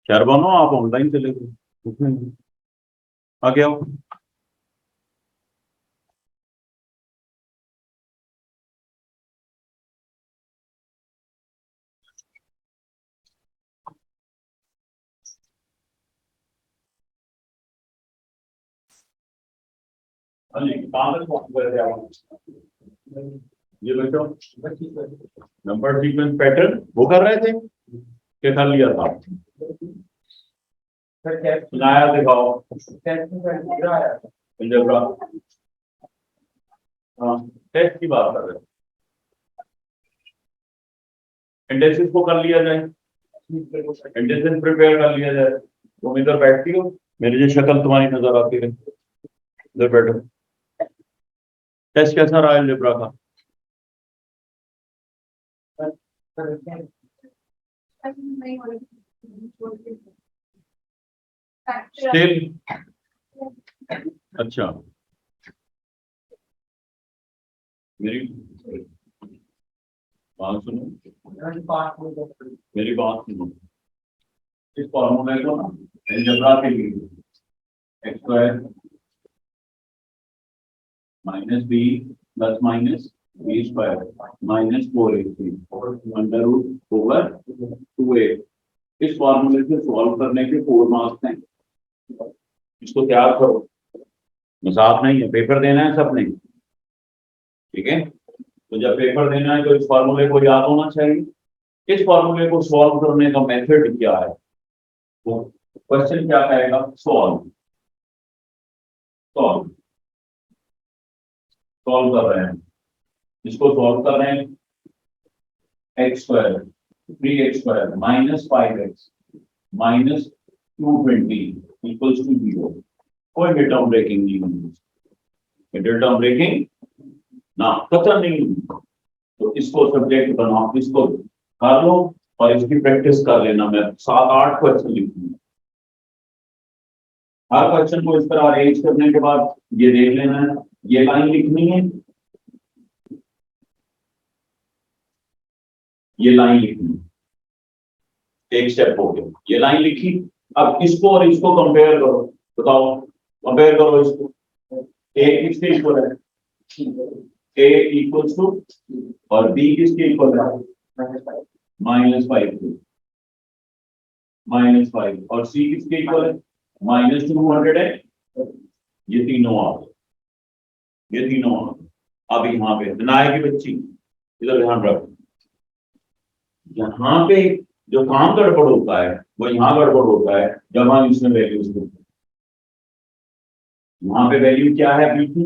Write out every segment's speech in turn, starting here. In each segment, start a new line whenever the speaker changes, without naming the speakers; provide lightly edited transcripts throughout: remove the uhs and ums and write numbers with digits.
खैर बनो आप ऑनलाइन चले गए, कुछ नहीं, आ गया हो। हाँ जी, कहाँ तक पहुंच गए थे आप? ये बच्चों, नंबर सीक्वेंस पैटर्न वो कर रहे थे, क्या कर लिया था? सुनाया, दिखाओ अलजेब्रा। हाँ, टेस्ट की बात कर रहे हैं। इंडेक्सेस को कर लिया जाए, इंडेक्सेस प्रिपेयर कर लिया जाए। तुम इधर बैठती हो, मेरी जो शक्ल तुम्हारी नजर आती है, इधर बैठो। टेस्ट कैसा रहा अलजेब्रा का? स्टिल अच्छा, मेरी बात सुनो, मेरी बात सुनो। इस फॉर्मूले को ना अलजेब्रा के लिए x square minus B plus minus B square minus 4ac under root over 2a, इस फॉर्मूले से सॉल्व करने के 4 मार्क्स हैं। इसको तैयार करो, मजाक नहीं है, पेपर देना है सबने, ठीक है? तो जब पेपर देना है तो इस फॉर्मूले को याद होना चाहिए। इस फॉर्मूले को सॉल्व करने का मेथड क्या है, वो क्वेश्चन क्या कहेगा? सॉल्व, सॉल्व, सॉल्व कर रहे हैं, इसको सॉल्व कर रहे हैं। X square 3x² minus 5x minus 220 equals to 0। कोई भी टर्म ब्रेकिंग नहीं होगी, मिडिल टर्म ब्रेकिंग ना, कतई नहीं होगी। तो इसको सब्जेक्ट बनाओ, इसको कर लो और इसकी प्रैक्टिस कर लेना। मैं 7-8 क्वेश्चन लिखूंगा, हर क्वेश्चन को इस तरह अरेंज करने के बाद ये देख लेना है, ये लाइन लिखनी है, ये लाइन लिखनी है। एक स्टेप हो गया, ये लाइन लिखी। अब इसको और इसको कंपेयर करो, बताओ, कंपेयर करो इसको। ए किसके इक्वल है? ए इक्वल्स टू, और बी किसके इक्वल है? -5 -5, और सी किसके इक्वल है? -200 है। ये तीनों आ गए, ये तीनों आ गए। अब यहाँ पे बनाए की बच्ची, इधर ध्यान रखो, यहाँ पे जो काम गड़बड़ होता है वो यहाँ गड़बड़ होता है जब हम इसमें वैल्यूज देते हैं। यहाँ पे वैल्यू क्या है बी की?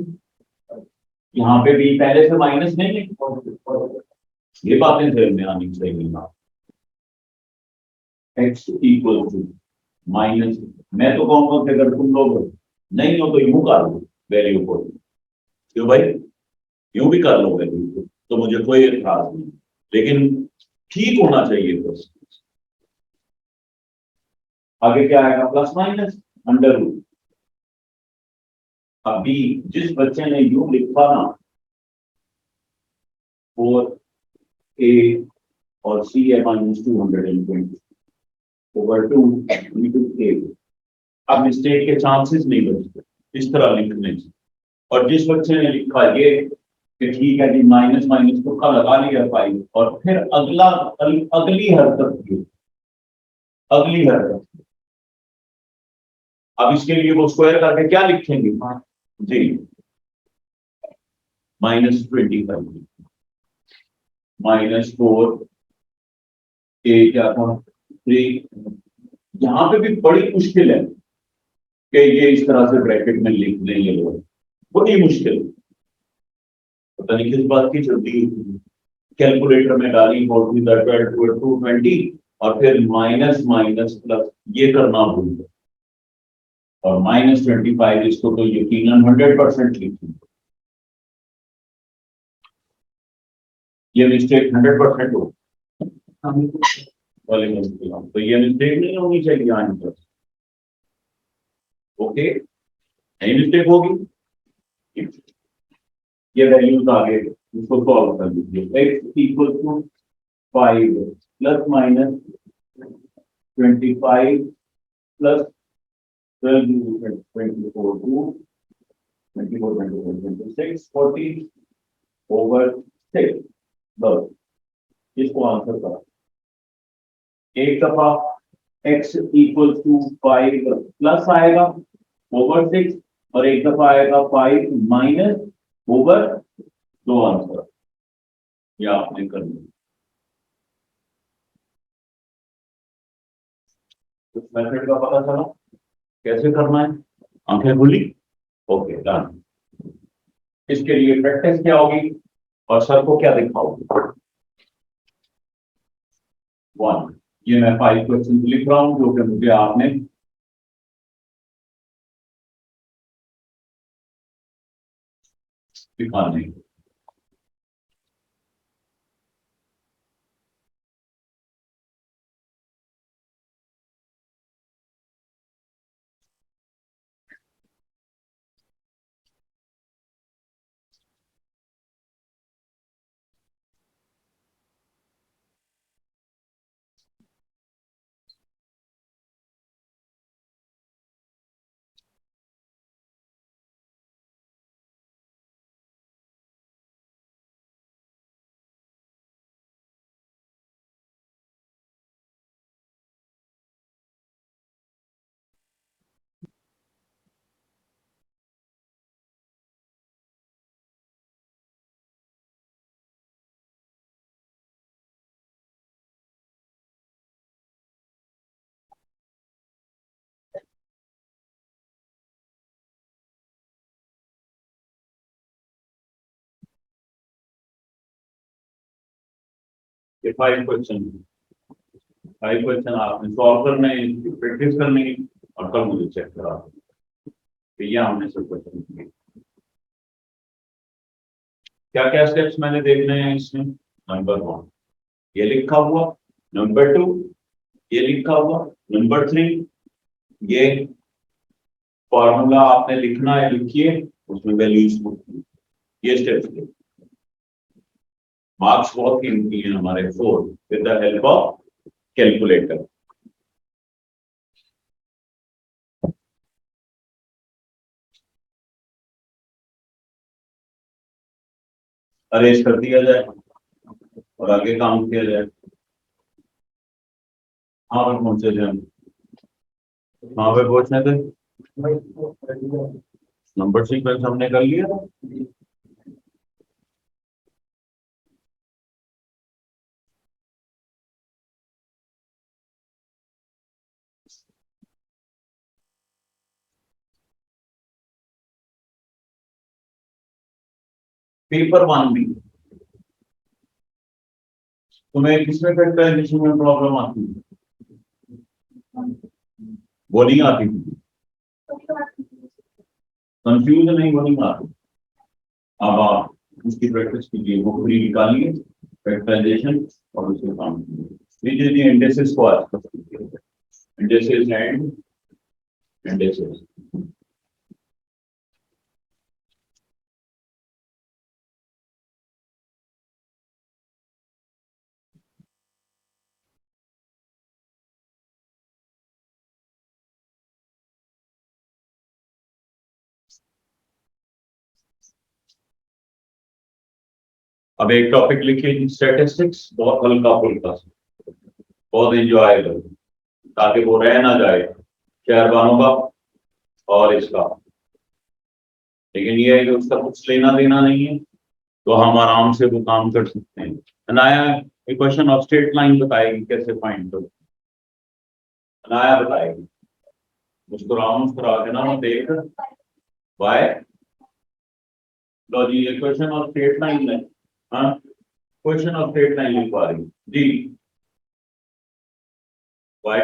यहाँ पे बी पहले से माइनस नहीं है, ये बातें ध्यान में आनी चाहिए ना। एक्स इक्वल टू माइनस, मैं तो कहूंगा कि अगर तुम लोग नहीं हो तो यूं कर लो वैल्यू को, क्यों भाई, यूं भी कर लो वैल्यू को, तो मुझे कोई एतराज नहीं, लेकिन ठीक होना चाहिए बस। आगे क्या आएगा? Plus minus under root. अभी जिस बच्चे ने यूं लिखा ना, 4a और c है -220 ओवर 2 इंटू a। अब मिस्टेक के चांसेस नहीं बचते इस तरह लिखने से। और जिस बच्चे ने लिखा ये कि ठीक है जी, माइनस माइनस तो का लगा लिया 5, और फिर अगली हरकत की, अगली हरकत, अब इसके लिए वो स्क्वायर करके क्या लिखेंगे जी? -25 -4 a क्या था? 3। यहाँ पे भी बड़ी मुश्किल है कि ये इस तरह से ब्रैकेट में लिख लें, ये लोग बड़ी मुश्किल, पता नहीं किस बात की जल्दी। कैलकुलेटर में डाली 220 और फिर माइनस माइनस प्लस ये करना भूल गए, और -25 इसको तो यकीनन 100% लिखी, ये मिस्टेक 100% हो। तो ये मिस्टेक नहीं होनी चाहिए आंसर, ओके? नहीं मिस्टेक होगी, ये वैल्यूज आगे इसको सॉल्व कर लीजिए। x equal to 5 plus minus 25 plus 12 24 2 24 24 26 40 over 6 बस इसको आंसर करा एक दफा x इक्वल टू 5 प्लस आएगा ओवर 6 और एक दफा आएगा 5 माइनस ओवर 2 आंसर ये आपने कर लिया उस मेथड का पता चला कैसे करना है आंखें खुली ओके डन इसके लिए प्रैक्टिस क्या होगी और सर को क्या दिखाओगे 1 ये मैं 5 क्वेश्चन लिख रहा हूं जो कि मुझे आपने दिखाने ये 5 क्वेश्चन आपने सॉल्व करने प्रैक्टिस करनी और कल मुझे चेक करा तो ये हमने सब क्वेश्चन किए क्या क्या स्टेप्स मैंने देखने हैं इसमें नंबर 1 ये लिखा हुआ नंबर 2 ये लिखा हुआ नंबर 3 ये फॉर्मूला आपने लिखना है लिखिए उसमें वैल्यूज ये स्टेप्स मार्क्स बहुत कीमती है हमारे 4 with the help of calculator arrange कर दिया जाए और आगे काम किया जाए हाँ पर पहुंचे थे हम कहाँ पे पहुंचने थे नंबर सीक्वेंस हमने कर लिया था पेपर 1 भी तुम्हें किसमें फैक्टराइजेशन में प्रॉब्लम आती है वो नहीं आती कंफ्यूज नहीं वो नहीं आती अब आप उसकी प्रैक्टिस कीजिए वो पूरी निकालिए फैक्टराइजेशन और उसके काम कीजिए इंडेक्सेस को आज इंडेक्सेस एंड इंडेक्सेस अब एक टॉपिक लिखिए स्टैटिस्टिक्स बहुत हल्का फुल्का बहुत एंजॉयबल ताकि वो रह ना जाए शहरबानों का और इसका लेकिन ये है कि उसका कुछ लेना देना नहीं है तो हम आराम से वो काम कर सकते हैं Anaya equation of straight line बताएगी कैसे फाइंड करो अनाया बताएगी मुस्कुरा के ना देख वाई लो जी ये क्वेश्चन ऑफ स्ट्रेट लाइन है हाँ क्वेश्चन ऑफ स्ट्रेट लाइन लिखवा रही जी वाई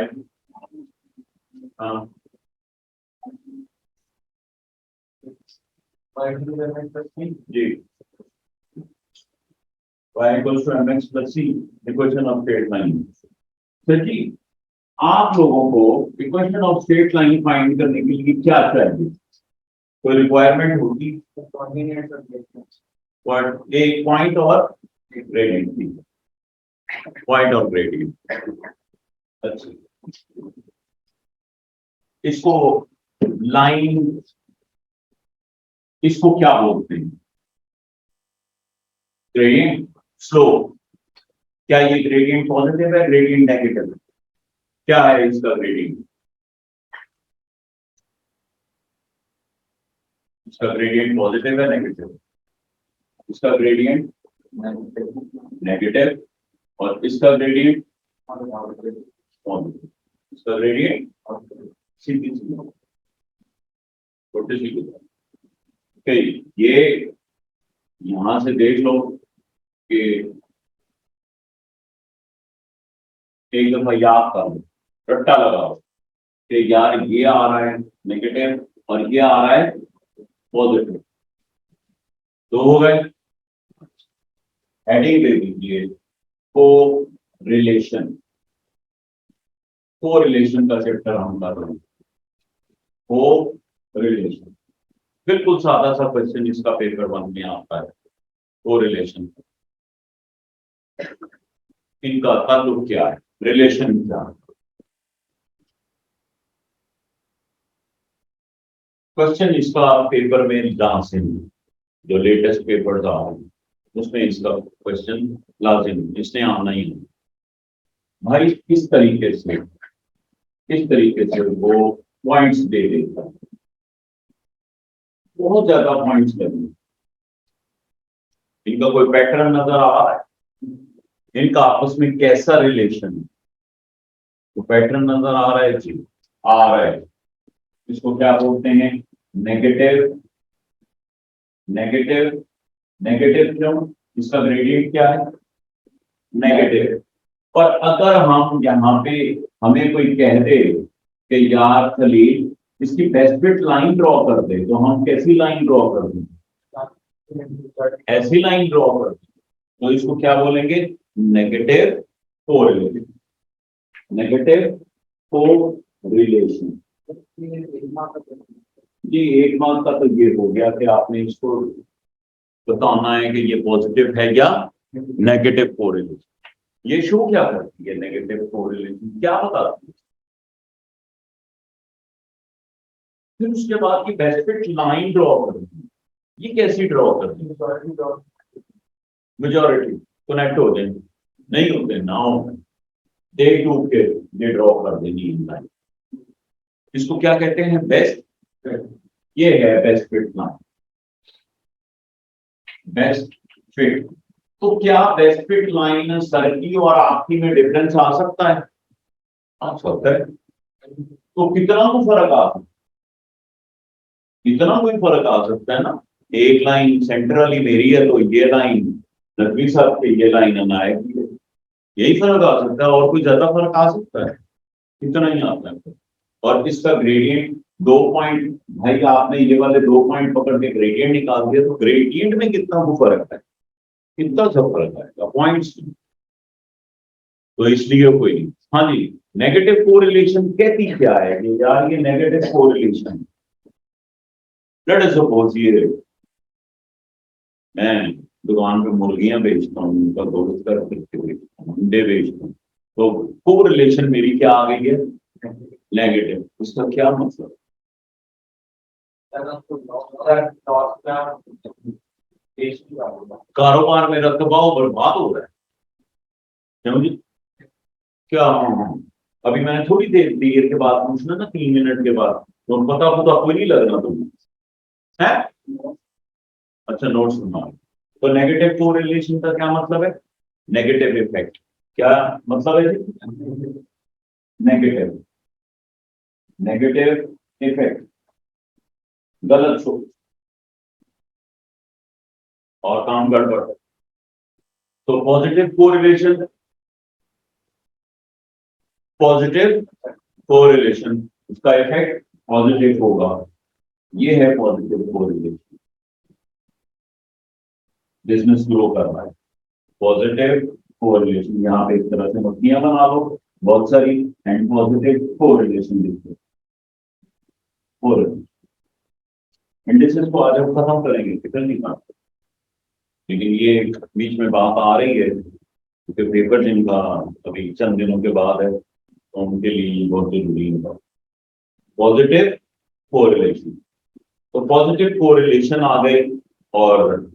हाँ जी y equals to mx plus c equation of straight line sir जी आप लोगों को equation of straight line find करने के लिए क्या चाहिए कोई रिक्वायरमेंट होगी एक पॉइंट और ग्रेडियंट पॉइंट और ग्रेडियंट अच्छा इसको लाइन, इसको क्या बोलते हैं? Gradient slope. क्या ये ग्रेडियंट पॉजिटिव है, ग्रेडियंट नेगेटिव है? क्या है इसका ग्रेडियंट? इसका ग्रेडियंट पॉजिटिव है, नेगेटिव? इसका ग्रेडियंट नेगेटिव। और इसका ग्रेडियंट पॉजिटिव। इसका ग्रेडियंट सीधी सी छोटे सी। ये यहां से देख लो कि एक दफा याद कर लो, रट्टा लगाओ कि यार ये आ रहा है नेगेटिव और ये आ रहा है पॉजिटिव, तो हो गए। हेडिंग दे दीजिए को रिलेशन। को रिलेशन का चैप्टर हम कर रहे हैं। को रिलेशन बिल्कुल सादा सा क्वेश्चन इसका पेपर 1 में आता है। को रिलेशन, इनका ताल्लुक क्या है, रिलेशन क्या है? क्वेश्चन इसका पेपर में जहां से जो लेटेस्ट पेपर आ रहे हैं उसमें इसका क्वेश्चन लाजिम, इसने आना ही है भाई। किस तरीके से वो पॉइंट्स दे देता है, बहुत ज्यादा पॉइंट्स देते। इनका कोई पैटर्न नजर आ रहा है, इनका आपस में कैसा रिलेशन है, तो पैटर्न नजर आ रहा है जी, आ रहा है। इसको क्या बोलते हैं? नेगेटिव। नेगेटिव, नेगेटिव क्यों? इसका ग्रेडियंट क्या है? नेगेटिव। पर अगर हम यहाँ पे हमें कोई कह दे कि यार खलील इसकी बेस्ट फिट लाइन ड्रॉ कर दे, तो हम कैसी लाइन ड्रॉ कर दें? ऐसी लाइन ड्रॉ कर दें, तो इसको क्या बोलेंगे? Negative correlation. Negative correlation. जी 1 मार्क का तो ये हो गया कि आपने इसको बताना है कि ये पॉजिटिव है या नेगेटिव कोरिलेशन। ये शो क्या करती है? नेगेटिव कोरिलेशन क्या बताती है? फिर उसके बाद की बेस्ट फिट लाइन ड्रॉ करती है। ये कैसी ड्रॉ करती है? मेजॉरिटी कनेक्ट हो जाए, नहीं होते ना हो, देख टूट के ये ड्रॉ कर देनी लाइन। इसको क्या कहते हैं? बेस्ट। ये है best fit line. Best fit. तो क्या बेस्ट फिट लाइन सर की और आपकी में डिफरेंस आ सकता है? आ सकता है। तो कितना को फर्क आ सकता है? इतना कोई फर्क आ सकता है ना। एक लाइन सेंटर वाली मेरी है तो ये लाइन नकवी साहब की, ये लाइन अनायक की है, यही फर्क आ सकता है। और कोई ज्यादा फर्क आ सकता है? इतना ही आता है। और इसका ग्रेडियंट 2 पॉइंट, भाई आपने ये वाले 2 पॉइंट पकड़ के ग्रेडियंट निकाल दिया, तो ग्रेडियंट में कितना वो फर्क है? कितना सा फर्क आएगा? पॉइंट्स। तो इसलिए कोई नहीं। हाँ जी, नेगेटिव कोरिलेशन कहती क्या है कि यार ये negative correlation. Let us suppose ये मैं दुकान पे मुर्गियां बेचता हूँ, उनका गोश्त करके बेचता हूँ, अंडे बेचता हूँ, तो कोरिलेशन मेरी क्या आ गई है? नेगेटिव। उसका क्या मतलब? कारोबार में रकबा बर्बाद हो रहा है, समझे क्या? अभी मैंने थोड़ी देर के बाद पूछना ना, 3 मिनट के बाद, तो पता कोई नहीं लगना तुम्हें है। अच्छा नोट सुना। तो नेगेटिव कोरिलेशन का क्या मतलब है? Negative effect. क्या मतलब है जी? नेगेटिव, नेगेटिव इफेक्ट, गलत सोच और काम गड़बड़। तो पॉजिटिव कोरिलेशन, पॉजिटिव कोरिलेशन, उसका इफेक्ट पॉजिटिव होगा। ये है पॉजिटिव कोरिलेशन। बिजनेस ग्रो कर रहा है, पॉजिटिव कोरिलेशन। यहाँ पे इस तरह से मछलियां बना लो बहुत सारी, एंड पॉजिटिव कोरिलेशन लिखो। इंडिसेस को आज हम खत्म करेंगे, कितने नहीं पाते, लेकिन ये बीच में बात आ रही है क्योंकि पेपर जिनका अभी चंद दिनों के बाद है, तो उनके लिए बहुत जरूरी है पॉजिटिव कोरिलेशन। तो पॉजिटिव कोरिलेशन आ गई और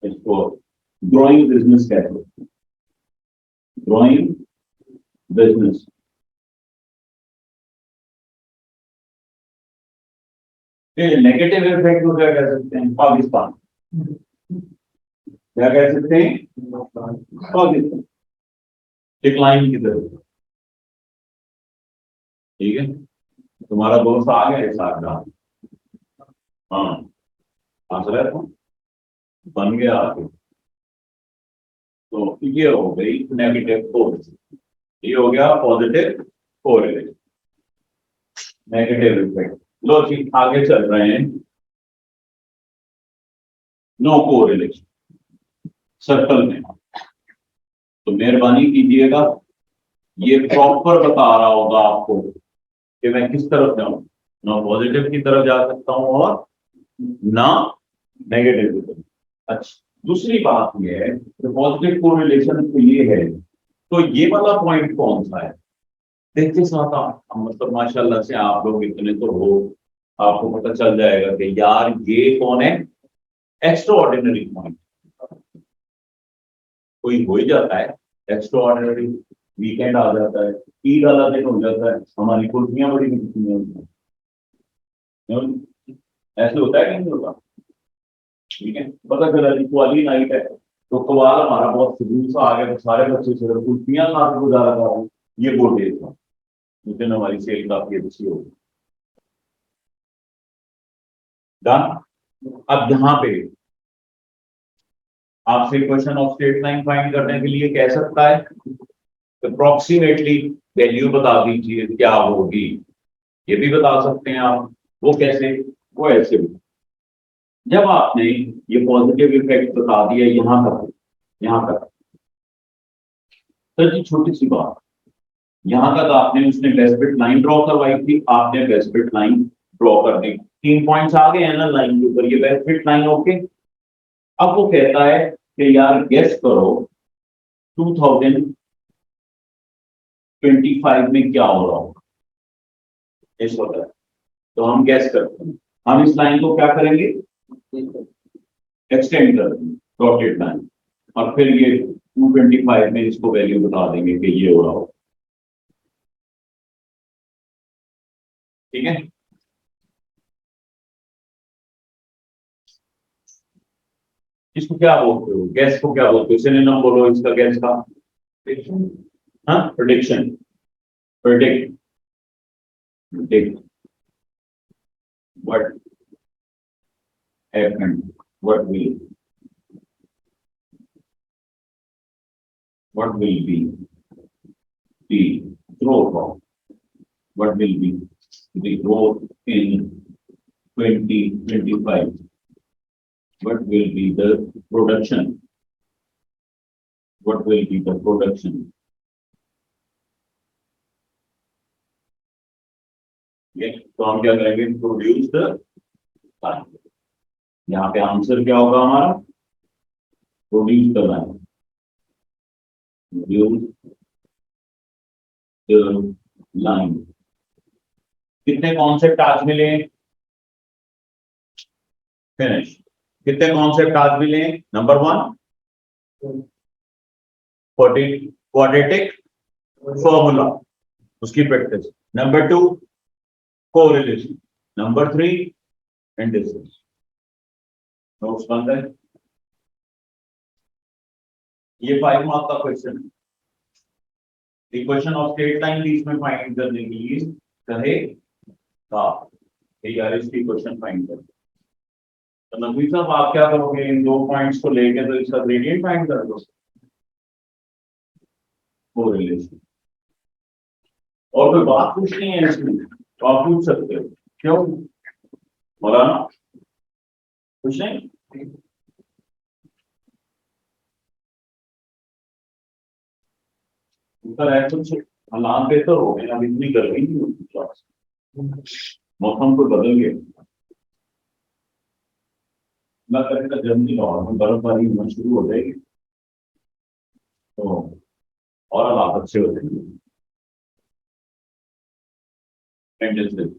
इसको ग्रोइंग बिजनेस कहते हैं, ग्रोइंग बिजनेस। नेगेटिव इफेक्ट को क्या कह सकते हैं? पाकिस्तान, क्या कह सकते हैं? पाकिस्तान डिक्लाइन की तरफ। ठीक है, तुम्हारा दोस्त आ गया इस साथ का, हाँ हंस रहे तो बन गया आपके। तो ये हो गई नेगेटिव कोरिलेशन, ये हो गया पॉजिटिव कोरिलेशन, नेगेटिव इफेक्ट। लो जी आगे चल रहे हैं, नो कोरिलेशन सर्कल में। तो मेहरबानी कीजिएगा, ये प्रॉपर बता रहा होगा आपको कि मैं किस तरफ जाऊं, ना पॉजिटिव की तरफ जा सकता हूं और ना नेगेटिव की तरफ। अच्छा, दूसरी बात ये है कि पॉजिटिव कोरिलेशन तो ये है, तो ये वाला पॉइंट कौन सा है? देखते साथ आप मतलब माशाल्लाह से आप लोग इतने तो हो, आपको पता चल जाएगा कि यार ये कौन है, एक्स्ट्रा ऑर्डिनरी पॉइंट। कोई हो ही जाता है एक्स्ट्रा ऑर्डिनरी, वीकेंड आ जाता है, ईद वाला दिन हो जाता है, हमारी कुल्फियां बड़ी बिकती हैं, ऐसे होता है कि नहीं होता? ठीक है, पता चला जी वाली नाइट है तो कवाल हमारा बहुत सुकून सा आ गया, तो सारे बच्चे सिर्फ कुल्फियां खा के गुजारा कर रहे हैं। ये वो डेज था उस दिन हमारी सेल काफी अच्छी होगी। डन। अब यहाँ पे आपसे question of straight line find करने के लिए कह सकता है अप्रोक्सीमेटली वैल्यू बता दीजिए क्या होगी, ये भी बता सकते हैं आप। वो कैसे? वो ऐसे भी, जब आपने ये पॉजिटिव इफेक्ट बता दिया यहाँ तक सर जी छोटी सी बात, यहाँ तक आपने उसने बेस्ट लाइन ड्रॉ करवाई थी, आपने बेस्ट लाइन ड्रॉ कर दी, 3 पॉइंट्स आ गए हैं ना लाइन के ऊपर, ये बेस्ट लाइन ओके। अब वो कहता है कि यार गेस करो 2025 में क्या हो रहा होगा इस वक्त। तो हम गैस करते हैं, हम इस लाइन को क्या करेंगे, एक्सटेंड कर देंगे डॉटेड लाइन, और फिर ये 225 में इसको वैल्यू बता देंगे कि ये हो रहा होगा। ठीक है, इसको क्या बोलते हो, गैस को क्या बोलते हो? सिनोनिम बोलो इसका गैस का। हाँ, prediction, predict, predict what happened, what will, what will be the growth of, what will be the growth in 2025, what will be the production, what will be the production। ये तो हम क्या करेंगे, produce the, यहाँ पे answer क्या होगा हमारा, produce the line, produce the line. कितने कॉन्सेप्ट आज मिले, फिनिश। कितने कॉन्सेप्ट आज मिले? नंबर 1 क्वाड्रेटिक फॉर्मूला, उसकी practice. Number 2 correlation. Number 3 indices. Notes बन गए? ये 5 मार्क का क्वेश्चन है। इक्वेशन ऑफ स्ट्रेट लाइन बीच में फाइंड करने के लिए कहे था यार इसकी क्वेश्चन फाइंड कर। तो नबी साहब आप क्या करोगे, इन 2 पॉइंट्स को लेके तो इसका ग्रेडियंट फाइंड कर दो, कोरिलेशन। और कोई बात पूछनी है इसमें तो आप पूछ सकते हो, क्यों मौलाना कुछ नहीं? है कुछ हालात बेहतर हो गए, अब इतनी गर्मी नहीं होती, मौसम तो बदल गया। मैं करेगा जल्दी और बर्फबारी होना शुरू हो जाएगी तो और हालात अच्छे हो जाएंगे। सेंटेंसेस।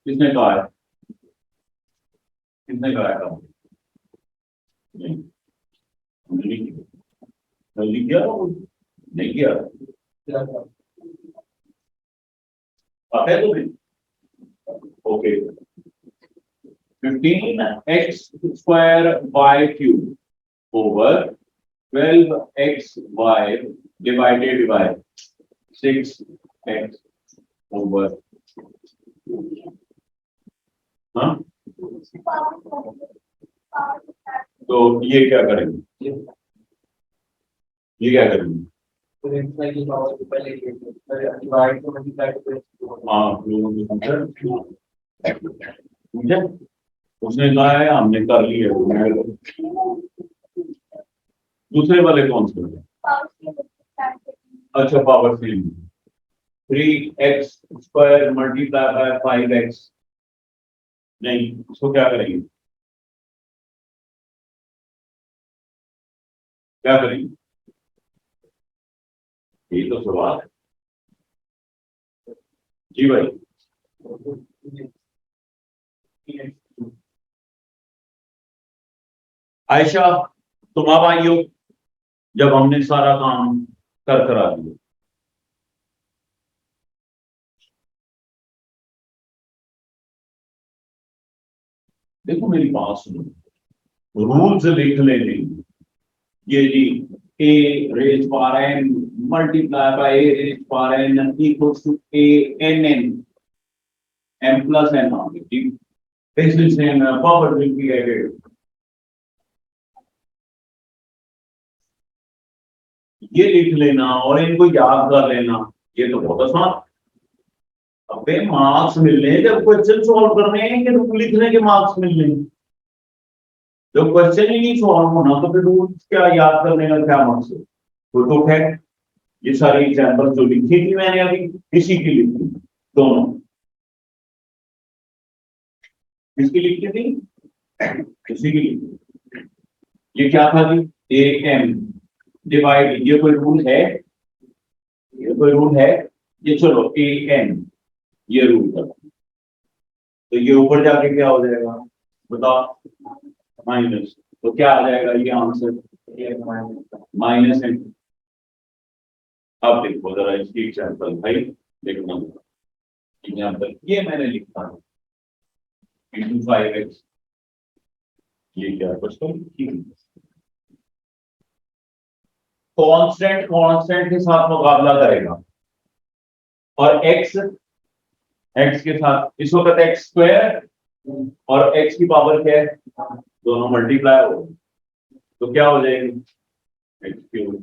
किसने कहा है? किसने कहा है? नहीं, हमने नहीं किया। जल्दी किया नहीं किया, पता है तुम्हें? Okay, 15x² over 12xy divided by 6x over, हाँ, तो ये क्या करेंगे? ये क्या करेंगे? हाँ, मुझे उसने कहा है, हमने कर लिया। दूसरे वाले कौन से? अच्छा, power same. 3x² multiply by 5x, नहीं, उसको क्या करेंगे? क्या करेंगे? ये तो सवाल है जी भाई। आयशा, तुम अब आई हो जब हमने सारा काम कर करा दिया। देखो मेरी बात सुनो, रूल्स लिख लेने। ये जी, a raise power n multiply by a raise power n equals to a n n m plus n आ गई जी। This is n power will be added. ये लिख लेना और इनको याद कर लेना, ये तो बहुत आसान। अबे मार्क्स मिलने हैं जब क्वेश्चन सॉल्व करने हैं कि रूल लिखने के मार्क्स मिलने हैं? जब क्वेश्चन ही नहीं सॉल्व होना तो फिर रूल्स क्या याद करने का क्या मकसद? तो है, ये सारी एग्जांपल जो लिखी थी मैंने अभी, इसी की लिखी दोनों। किसकी लिखी थी? इसी की लिखी। ये क्या था जी? ए एम डिवाइड, ये कोई रूल है? ये कोई रूल है? ये चलो ए एन, ये रूल था, तो ये ऊपर जाके क्या हो जाएगा बताओ? माइनस। तो क्या आ जाएगा ये आंसर? Minus N. अब देखो जरा इसकी एग्जांपल भाई, देखना एग्जांपल, ये मैंने लिखा है इंटू 5x। ये क्या क्वेश्चन? कांस्टेंट कांस्टेंट के साथ मुकाबला करेगा और x x के साथ, इस वक्त x² और x की पावर क्या है? दोनों मल्टीप्लाई हो, तो क्या हो जाएगी? x³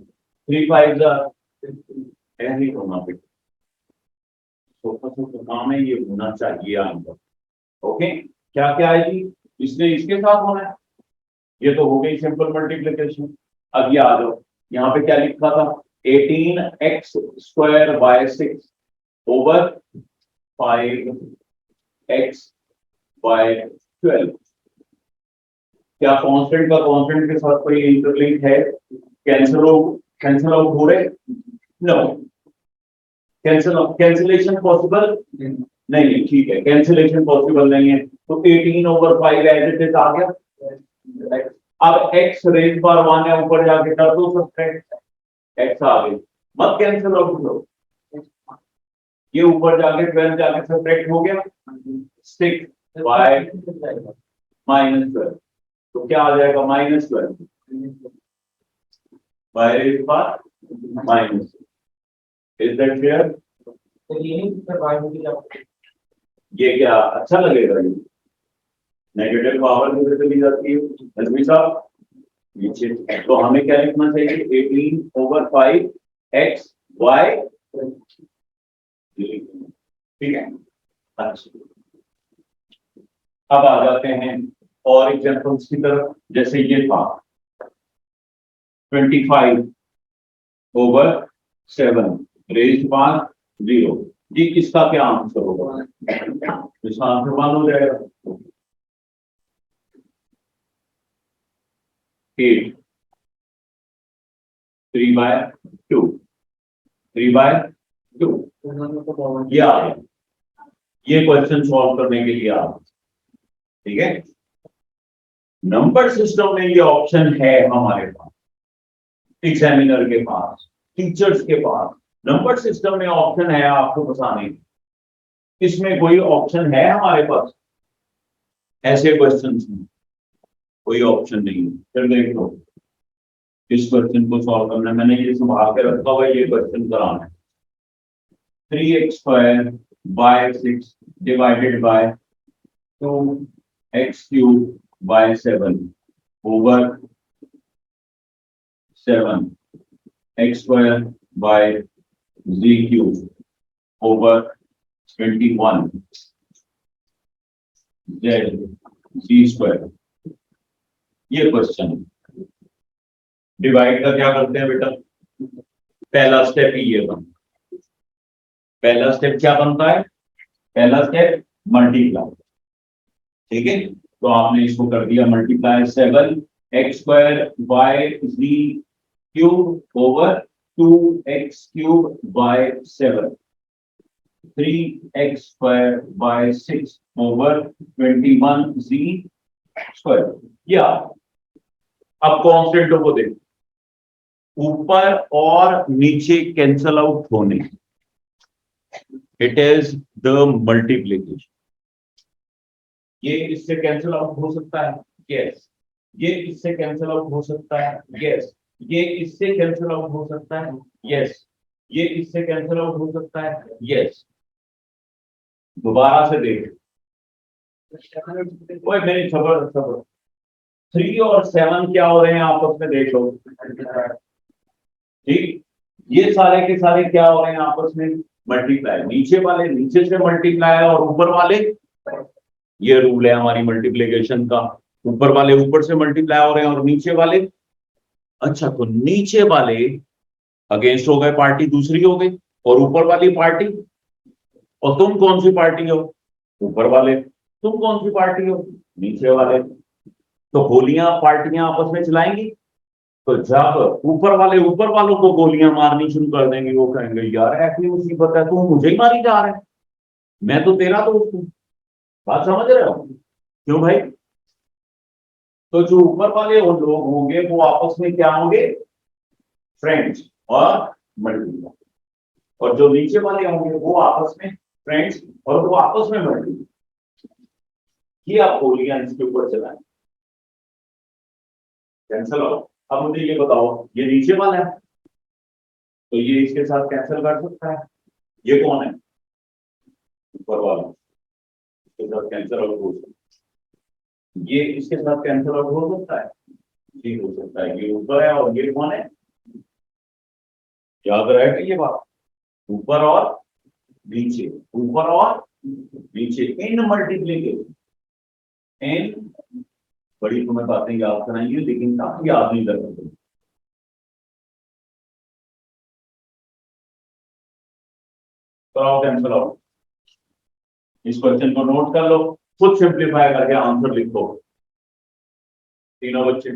3 5 ऐसे ही होना पे काम है, ये होना चाहिए आंसर। ओके, क्या क्या है जी? इसने इसके साथ होना है, ये तो हो गई सिंपल मल्टीप्लिकेशन। अब ये आ जाओ, यहाँ पे क्या लिखा था? 18x² bye 6 over 5x bye 12। क्या कांस्टेंट का कांस्टेंट के साथ कोई इंटरलिंक है? कैंसिल आउट हो रहे? नो। कैंसिलेशन पॉसिबल नहीं, ठीक है, कैंसिलेशन पॉसिबल नहीं है, तो 18 ओवर 5 एज इट इज आ गया। अब x रेज पर 1 है, ऊपर जाके कर दो सब्ट्रैक्ट, x आ गई, मत कैंसिल आउट करो। ये ऊपर जाके 12 जाके सब्ट्रैक्ट हो गया, 6 बाय -12, तो क्या आ जाएगा? -12 बाय रेज पर माइनस। Is that clear? ये क्या अच्छा लगेगा? ये नेगेटिव पावर किधर चली जाती है रजवी साहब? नीचे। तो हमें क्या लिखना चाहिए? 18 ओवर 5 x y, ठीक है। अच्छा, अब आ जाते हैं और एग्जांपल्स की तरफ। जैसे ये था 25 ओवर 7 रेज पावर 0, जी इसका क्या आंसर होगा? इसका आंसर मान हो जाएगा 8। 3/2, 3/2 ये आ गया। ये क्वेश्चन सॉल्व करने के लिए आ, ठीक है। नंबर सिस्टम में ये ऑप्शन है हमारे पास, एग्जामिनर के पास, टीचर्स के पास। नंबर सिस्टम में ऑप्शन है आपको बताने की, इसमें कोई ऑप्शन है हमारे पास? ऐसे क्वेश्चन में कोई ऑप्शन नहीं है। फिर देख लो, इस क्वेश्चन को सॉल्व करना है, मैंने ये संभाल के रखा हुआ है, ये क्वेश्चन कराना है। 3x² / 6 divided by 2x³ / 7 over 7x² / z³ over 21 z² ये क्वेश्चन है। डिवाइड का क्या करते हैं बेटा? पहला स्टेप ही ये बनता है। पहला स्टेप क्या बनता है? पहला स्टेप मल्टीप्लाई, ठीक है। तो आपने इसको कर दिया multiply, 7x² / z³ over 2x³ / 7, 3x² / 6 over 21 z²। या अब कॉन्स्टेंटों को देखो, ऊपर और नीचे कैंसल आउट होने, इट इज द मल्टीप्लीकेशन। ये इससे कैंसल आउट हो सकता है, यस। ये इससे कैंसल आउट हो सकता है, यस। ये इससे कैंसल आउट हो सकता है, यस। ये इससे कैंसल आउट हो सकता है, यस। दोबारा से देख, ओए मेरी खबर 3 और 7 क्या हो रहे हैं आपस में, देख लो, ठीक। ये सारे के सारे क्या हो रहे हैं आपस में? मल्टीप्लाई। नीचे वाले नीचे से मल्टीप्लाई और ऊपर वाले, ये रूल है हमारी मल्टीप्लिकेशन का, ऊपर वाले ऊपर से मल्टीप्लाई हो रहे हैं और नीचे वाले, अच्छा तो नीचे वाले अगेंस्ट हो गए, पार्टी दूसरी हो गई, और ऊपर वाली पार्टी, और तुम कौन सी पार्टी हो? ऊपर वाले। तुम कौन सी पार्टी हो? नीचे वाले। तो गोलियां पार्टियां आपस में चलाएंगी, तो जब ऊपर वाले ऊपर वालों को गोलियां मारनी शुरू कर देंगे, वो कहेंगे यार ऐसी मुसीबत है, तू मुझे ही मारी जा रहा है, मैं तो तेरा दोस्त हूं। बात समझ रहे हो? क्यों भाई? तो जो ऊपर वाले लोग होंगे वो आपस में क्या होंगे? फ्रेंड्स और मल्टीप्लाई। और जो नीचे वाले होंगे वो आपस में फ्रेंड्स और वो आपस में मल्टीप्लाई। ये आप गोलियां इसके ऊपर चलाएं, कैंसल हो। अब मुझे ये बताओ, ये नीचे वाला है तो ये इसके साथ कैंसिल कर सकता है, ये कौन है? ऊपर वाला, इसके साथ कैंसिल आउट हो सकता है। ये इसके साथ कैंसिल आउट हो सकता है, जी हो सकता है। ये ऊपर है और ये कौन है? याद रहेगा ये बात, ऊपर और नीचे, ऊपर और नीचे इन मल्टीप्लीकेशन। इन बड़ी तुम्हें बातें याद कराएंगे लेकिन काफी याद नहीं कर सकते। Cancel out. इस क्वेश्चन को नोट कर लो, खुद सिंप्लीफाई करके आंसर लिखो। तीनों बच्चे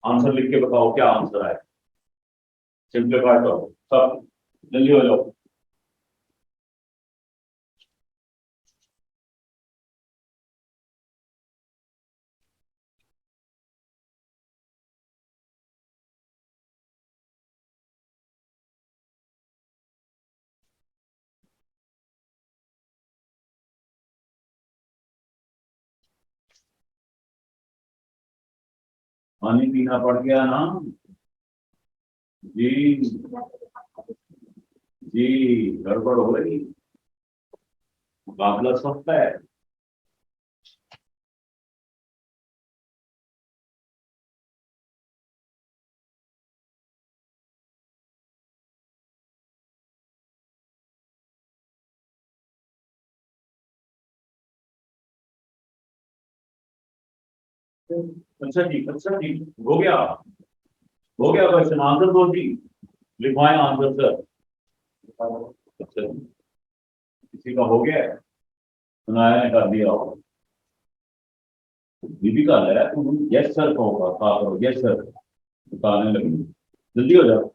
आंसर लिख के बताओ क्या आंसर है। सिंप्लीफाई करो सब, जल्दी हो जाओ। पानी पीना पड़ गया ना जी? जी गड़बड़ हो गई, मुकाबला सख्त है। अच्छा जी, अच्छा जी, हो गया, हो गया क्वेश्चन। आंसर दो जी, लिखवाएं आंसर सर। अच्छा जी, किसी का हो गया है? सुनाया ने कर दिया होगा, दीदी का है। यस सर का होगा, कहा करो यस सर, बताने लगी, जल्दी हो जाओ।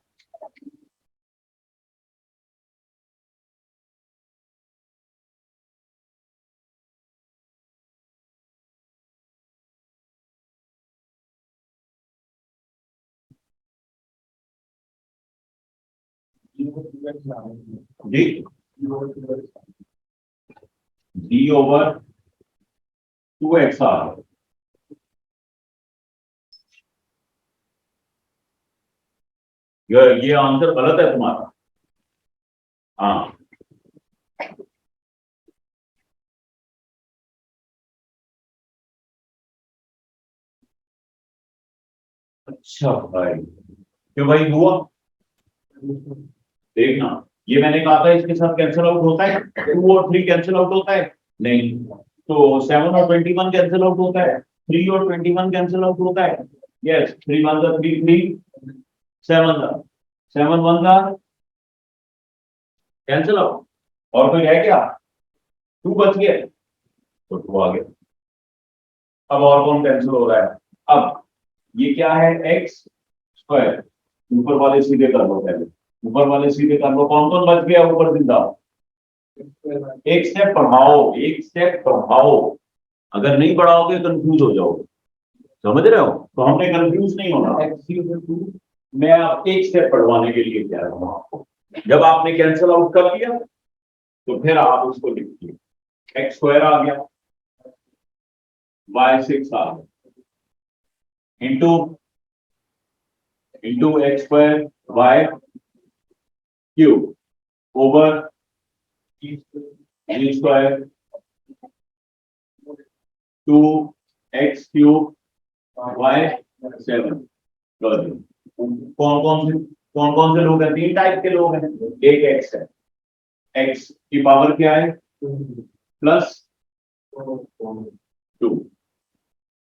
D D over 2x R. ये आंसर गलत है तुम्हारा। हाँ, अच्छा भाई, क्यों भाई हुआ? देखना, ये मैंने कहा था इसके साथ कैंसिल आउट होता है, 2 और 3 कैंसिल आउट होता है नहीं, तो 7 और 21 कैंसिल आउट होता है, 3 और 21 कैंसिल आउट होता है। यस, 3 1 जा 3 3, 7 जा 7 1 जा कैंसिल आउट, और कोई है क्या? 2 बच गया, तो 2 आ गया। अब और कौन कैंसिल हो रहा है? अब ये क्या है? X square. ऊपर वाले सीधे कर लो पहले, ऊपर वाले सीधे कर लो। कौन कौन बच गया ऊपर जिंदा? एक स्टेप बढ़ाओ, एक स्टेप बढ़ाओ। अगर नहीं बढ़ाओगे कंफ्यूज हो जाओगे, समझ रहे हो? तो हमने कंफ्यूज नहीं होना। मैं आप एक स्टेप बढ़वाने के लिए कह रहा हूं आपको। जब आपने कैंसिल आउट कर दिया तो फिर आप उसको लिखिए, एक्स स्क्वायर आ गया, वाई 6 आ गया, into x square y cube over g square 2x cube y 7। कौन कौन से लोग हैं? 3 टाइप के लोग हैं। एक एक्स है, एक्स की पावर क्या है? Plus 2।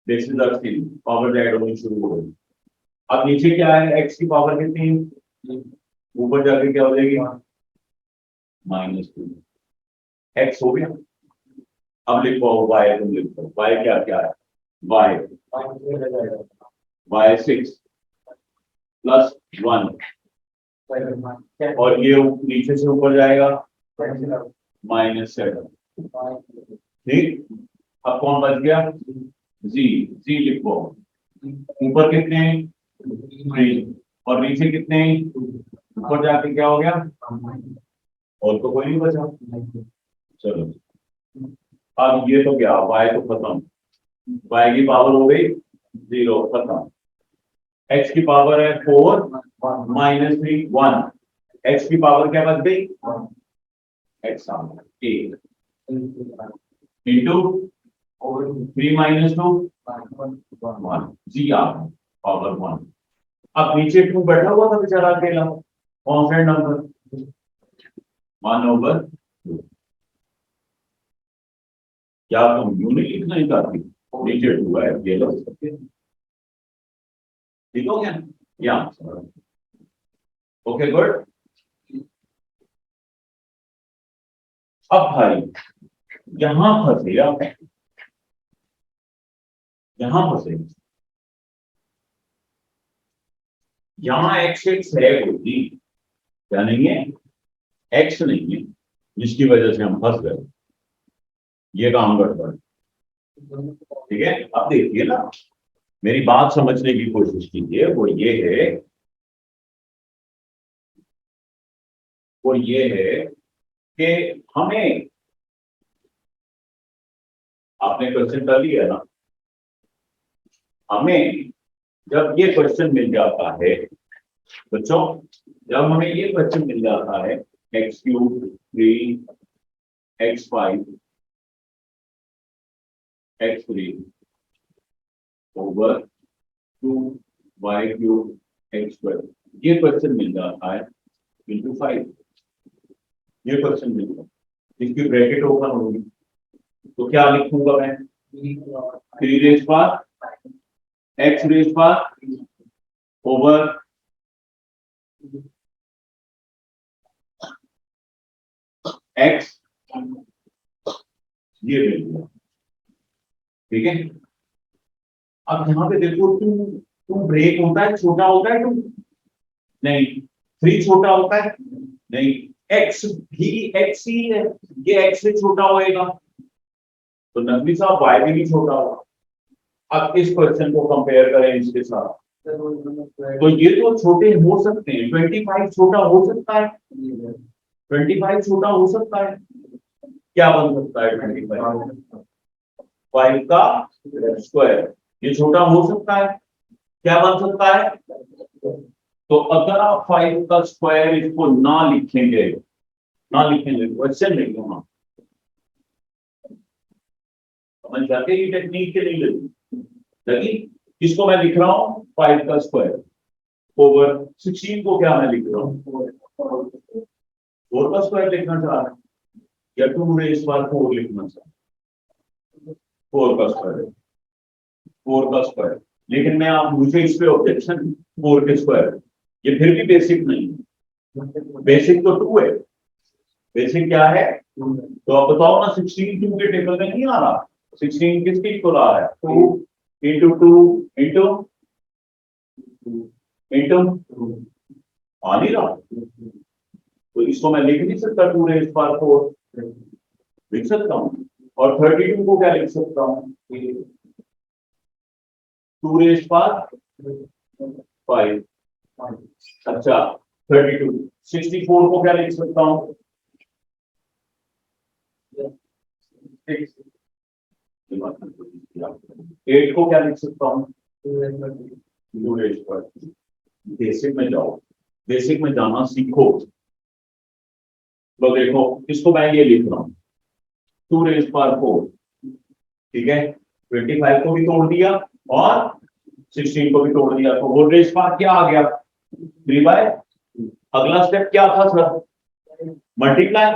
This is the thing, power add होनी शुरू हो गई। अब नीचे क्या है? एक्स की पावर कितनी? ऊपर जाके क्या हो जाएगी? -2। एक्स हो गया। अब लिखो वाई, तुम लिखो वाई क्या क्या है? वाई वाई 6 प्लस 1, और ये नीचे से ऊपर जाएगा -7। ठीक, अब कौन बच गया? जी, जी लिखो। ऊपर कितने? 3, और नीचे कितने? ऊपर जाके क्या हो गया? और तो कोई नहीं बचा। चलो, अब ये तो क्या, वाई तो खत्म, वाई की पावर हो गई 0, खत्म। एक्स की पावर है 4 -3 1, एक्स की पावर क्या बच गई? एक्स आ गया 8 इंटू 3 -2 1, जी आ गया पावर 1। अब नीचे 2 बैठा हुआ था बेचारा अकेला, कांस्टेंट नंबर 1/2। क्या तुम यूनिट लिखना ही चाहती? नीचे 2 है, ये लो, ठीक हो गया? या ओके, गुड। अब भाई यहां फंसे आप, यहां फंसे। यहां एक्स एक्स है होगी, क्या नहीं है? एक्स नहीं है, जिसकी वजह से हम फंस गए। ये काम गड़बड़, ठीक है? अब देखिए ना, मेरी बात समझने की कोशिश कीजिए। वो ये है कि हमें, आपने क्वेश्चन कर लिया ना, हमें जब ये क्वेश्चन मिल जाता है बच्चों, जब हमें ये क्वेश्चन मिल जाता है x³ 3 x5 x3 over 2y³ x12, ये क्वेश्चन मिल जाता है इंटू 5, ये क्वेश्चन मिल जाता है। इसकी ब्रैकेट ओपन होगी तो क्या लिखूंगा मैं? 3 rays power x rays power over x, ये मिल गया, ठीक है? अब यहां पे देखो, 2 ब्रेक होता है, छोटा होता है 2? नहीं। 3 छोटा होता है? नहीं। x भी x ही है, ये x से छोटा होएगा, तो नकली साहब y भी छोटा होगा। अब इस क्वेश्चन को कंपेयर करें इसके साथ, तो ये तो छोटे हो सकते हैं, 25 छोटा हो सकता है, 25 छोटा हो सकता है, क्या बन सकता है 25? 5 का स्क्वायर, ये छोटा हो सकता है, क्या बन सकता है? तो अगर आप 5 का स्क्वायर इसको ना लिखेंगे, क्वेश्चन नहीं होना, समझ जाते ये टेक्निक के लिए लगी। इसको मैं लिख रहा हूं 5 का स्क्वायर ओवर 16 को क्या मैं लिख रहा हूं 4 का स्क्वायर लिखना चाह रहा हूं या 2 रेज़ पावर 4 लिखना चाह रहा हूं 4 का स्क्वायर, 4 का स्क्वायर। लेकिन मैं आप मुझे इस पे ऑब्जेक्शन 4 के स्क्वायर, ये फिर भी बेसिक नहीं है, बेसिक तो 2 है, बेसिक क्या है? तो आप बताओ ना, 16 2 के टेबल में नहीं आ रहा, 16 किसके इक्वल आ रहा है? 2 इंटू 2 इंटू इंटू आ नहीं रहा, तो इसको मैं लिख नहीं सकता 2 रेज़ पावर 4, लिख सकता हूं। और 32 को क्या लिख सकता हूं 2 रेज़ पावर 5। अच्छा 32, 64 को क्या लिख सकता हूं 8 को क्या लिख सकता हूं 2 रेज़ पावर। बेसिक में जाओ, बेसिक में जाना सीखो। तो देखो इसको मैं ये लिख रहा हूं 2 रेज़ पावर 4, ठीक है, 25 को भी तोड़ दिया और 16 को भी तोड़ दिया, तो होल रेज़ पावर क्या आ गया 3/। अगला स्टेप क्या था सर? मल्टीप्लाई,